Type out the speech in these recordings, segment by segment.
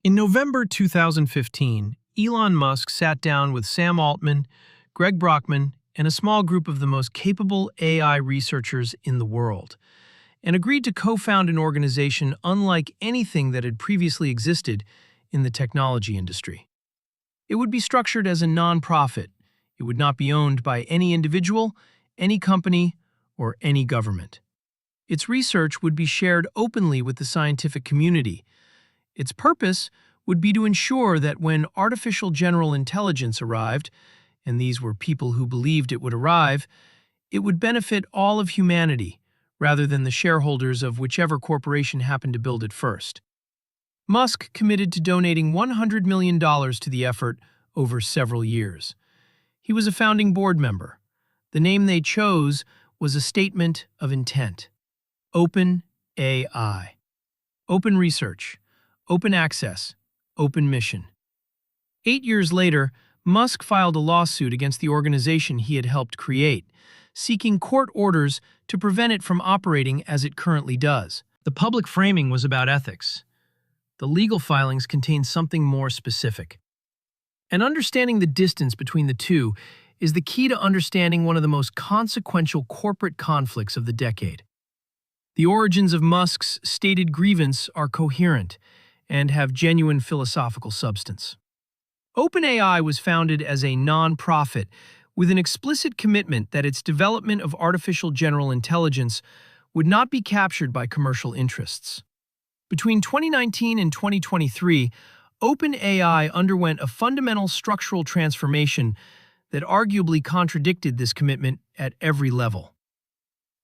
In November 2015, Elon Musk sat down with Sam Altman, Greg Brockman, and a small group of the most capable AI researchers in the world, and agreed to co-found an organization unlike anything that had previously existed in the technology industry. It would be structured as a non-profit. It would not be owned by any individual, any company, or any government. Its research would be shared openly with the scientific community. Its purpose would be to ensure that when artificial general intelligence arrived, and these were people who believed it would arrive, it would benefit all of humanity, rather than the shareholders of whichever corporation happened to build it first. Musk committed to donating $100 million to the effort over several years. He was a founding board member. The name they chose was a statement of intent. OpenAI. Open research. Open access, open mission. 8 years later, Musk filed a lawsuit against the organization he had helped create, seeking court orders to prevent it from operating as it currently does. The public framing was about ethics. The legal filings contained something more specific. And understanding the distance between the two is the key to understanding one of the most consequential corporate conflicts of the decade. The origins of Musk's stated grievance are coherent and have genuine philosophical substance. OpenAI was founded as a non-profit with an explicit commitment that its development of artificial general intelligence would not be captured by commercial interests. Between 2019 and 2023, OpenAI underwent a fundamental structural transformation that arguably contradicted this commitment at every level.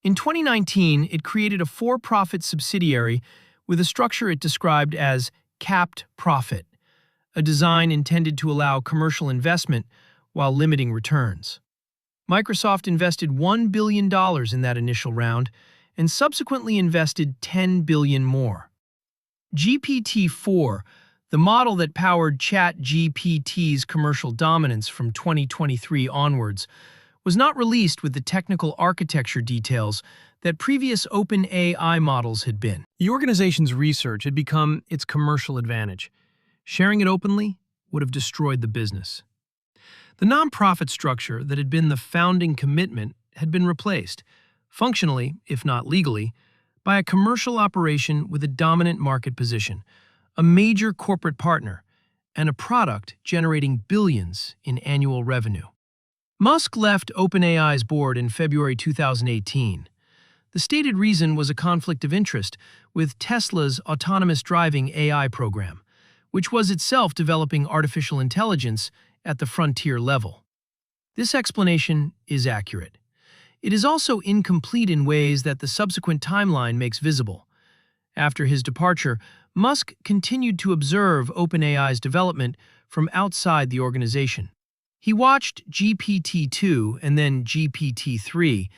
In 2019, it created a for-profit subsidiary with a structure it described as capped profit, a design intended to allow commercial investment while limiting returns. Microsoft invested $1 billion in that initial round and subsequently invested $10 billion more. GPT-4, the model that powered ChatGPT's commercial dominance from 2023 onwards, was not released with the technical architecture details that previous OpenAI models had been. The organization's research had become its commercial advantage. Sharing it openly would have destroyed the business. The nonprofit structure that had been the founding commitment had been replaced, functionally, if not legally, by a commercial operation with a dominant market position, a major corporate partner, and a product generating billions in annual revenue. Musk left OpenAI's board in February 2018. The stated reason was a conflict of interest with Tesla's autonomous driving AI program, which was itself developing artificial intelligence at the frontier level. This explanation is accurate. It is also incomplete in ways that the subsequent timeline makes visible. After his departure, Musk continued to observe OpenAI's development from outside the organization. He watched GPT-2 and then GPT-3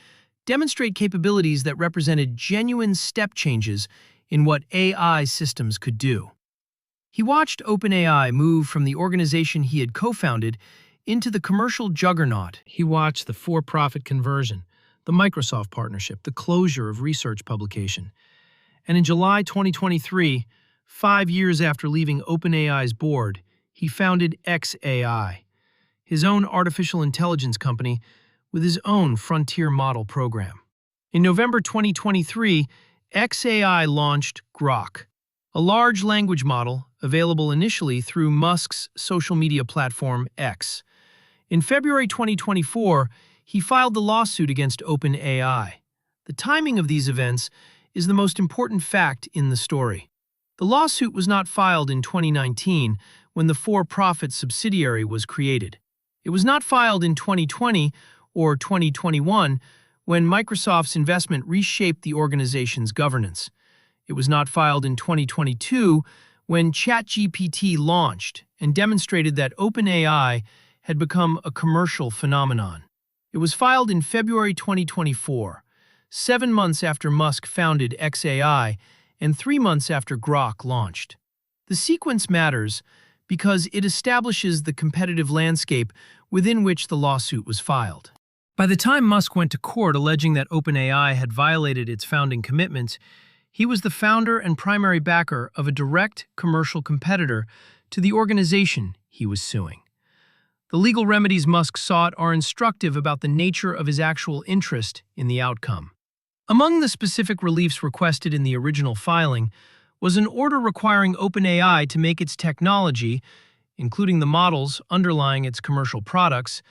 demonstrate capabilities that represented genuine step changes in what AI systems could do. He watched OpenAI move from the organization he had co-founded into the commercial juggernaut. He watched the for-profit conversion, the Microsoft partnership, the closure of research publication. And in July 2023, 5 years after leaving OpenAI's board, he founded xAI, his own artificial intelligence company with his own frontier model program. In November 2023, xAI launched Grok, a large language model available initially through Musk's social media platform X. In February 2024, he filed the lawsuit against OpenAI. The timing of these events is the most important fact in the story. The lawsuit was not filed in 2019 when the for-profit subsidiary was created. It was not filed in 2020 or 2021 when Microsoft's investment reshaped the organization's governance. It was not filed in 2022 when ChatGPT launched and demonstrated that OpenAI had become a commercial phenomenon. It was filed in February 2024, 7 months after Musk founded xAI and 3 months after Grok launched. The sequence matters because it establishes the competitive landscape within which the lawsuit was filed. By the time Musk went to court alleging that OpenAI had violated its founding commitments, He was the founder and primary backer of a direct commercial competitor to the organization he was suing. The legal remedies Musk sought are instructive about the nature of his actual interest in the outcome. Among the specific reliefs requested in the original filing was an order requiring OpenAI to make its technology, including the models underlying its commercial products,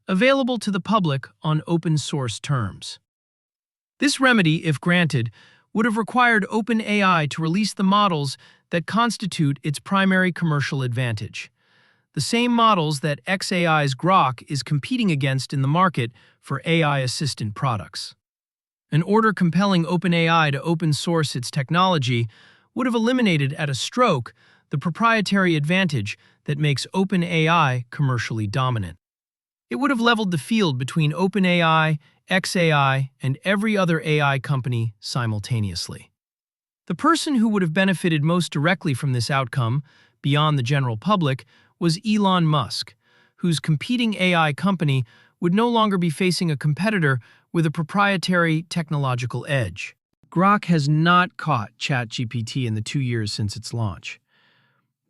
available to the public on open-source terms. This remedy, if granted, would have required OpenAI to release the models that constitute its primary commercial advantage, the same models that xAI's Grok is competing against in the market for AI assistant products. An order compelling OpenAI to open-source its technology would have eliminated at a stroke the proprietary advantage that makes OpenAI commercially dominant. It would have leveled the field between OpenAI, xAI, and every other AI company simultaneously. The person who would have benefited most directly from this outcome, beyond the general public, was Elon Musk, whose competing AI company would no longer be facing a competitor with a proprietary technological edge. Grok has not caught ChatGPT in the 2 years since its launch.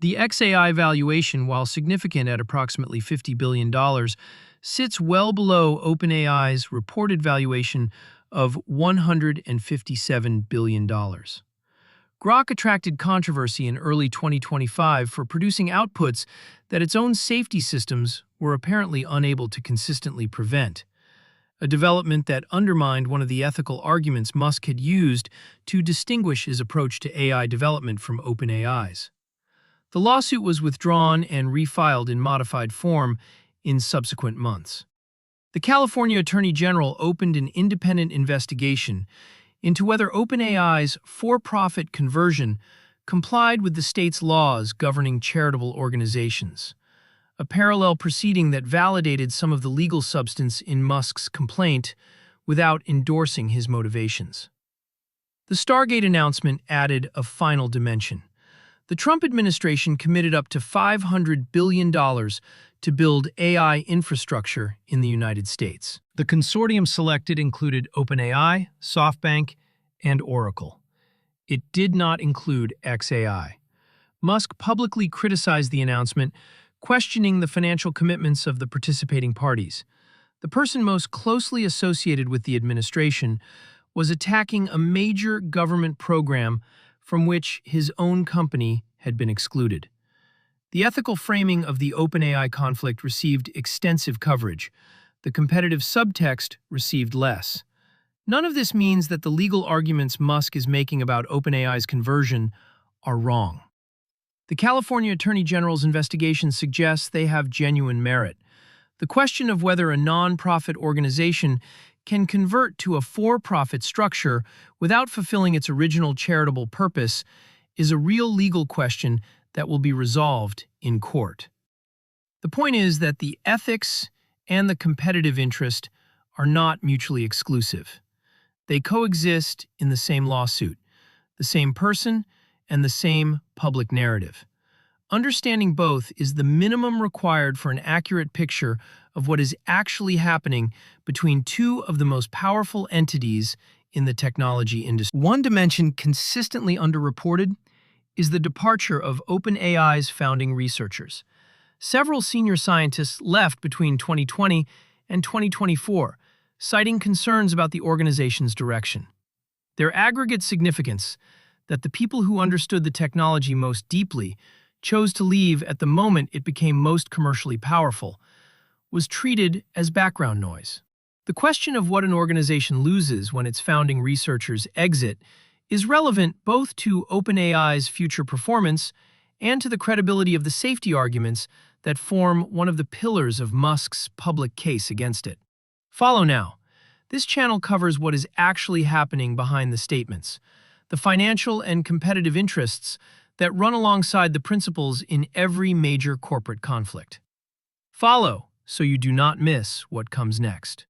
The xAI valuation, while significant at approximately $50 billion, sits well below OpenAI's reported valuation of $157 billion. Grok attracted controversy in early 2025 for producing outputs that its own safety systems were apparently unable to consistently prevent, a development that undermined one of the ethical arguments Musk had used to distinguish his approach to AI development from OpenAI's. The lawsuit was withdrawn and refiled in modified form in subsequent months. The California Attorney General opened an independent investigation into whether OpenAI's for-profit conversion complied with the state's laws governing charitable organizations, a parallel proceeding that validated some of the legal substance in Musk's complaint without endorsing his motivations. The Stargate announcement added a final dimension. The Trump administration committed up to $500 billion to build AI infrastructure in the United States. The consortium selected included OpenAI, SoftBank, and Oracle. It did not include xAI. Musk publicly criticized the announcement, questioning the financial commitments of the participating parties. The person most closely associated with the administration was attacking a major government program from which his own company had been excluded. The ethical framing of the OpenAI conflict received extensive coverage. The competitive subtext received less. None of this means that the legal arguments Musk is making about OpenAI's conversion are wrong. The California Attorney General's investigation suggests they have genuine merit. The question of whether a non-profit organization can convert to a for-profit structure without fulfilling its original charitable purpose is a real legal question that will be resolved in court. The point is that the ethics and the competitive interest are not mutually exclusive. They coexist in the same lawsuit, the same person, and the same public narrative. Understanding both is the minimum required for an accurate picture of what is actually happening between two of the most powerful entities in the technology industry. One dimension consistently underreported is the departure of OpenAI's founding researchers. Several senior scientists left between 2020 and 2024, citing concerns about the organization's direction. Their aggregate significance, that the people who understood the technology most deeply chose to leave at the moment it became most commercially powerful, was treated as background noise. The question of what an organization loses when its founding researchers exit is relevant both to OpenAI's future performance and to the credibility of the safety arguments that form one of the pillars of Musk's public case against it. Follow now. This channel covers what is actually happening behind the statements, the financial and competitive interests that run alongside the principles in every major corporate conflict. Follow so you do not miss what comes next.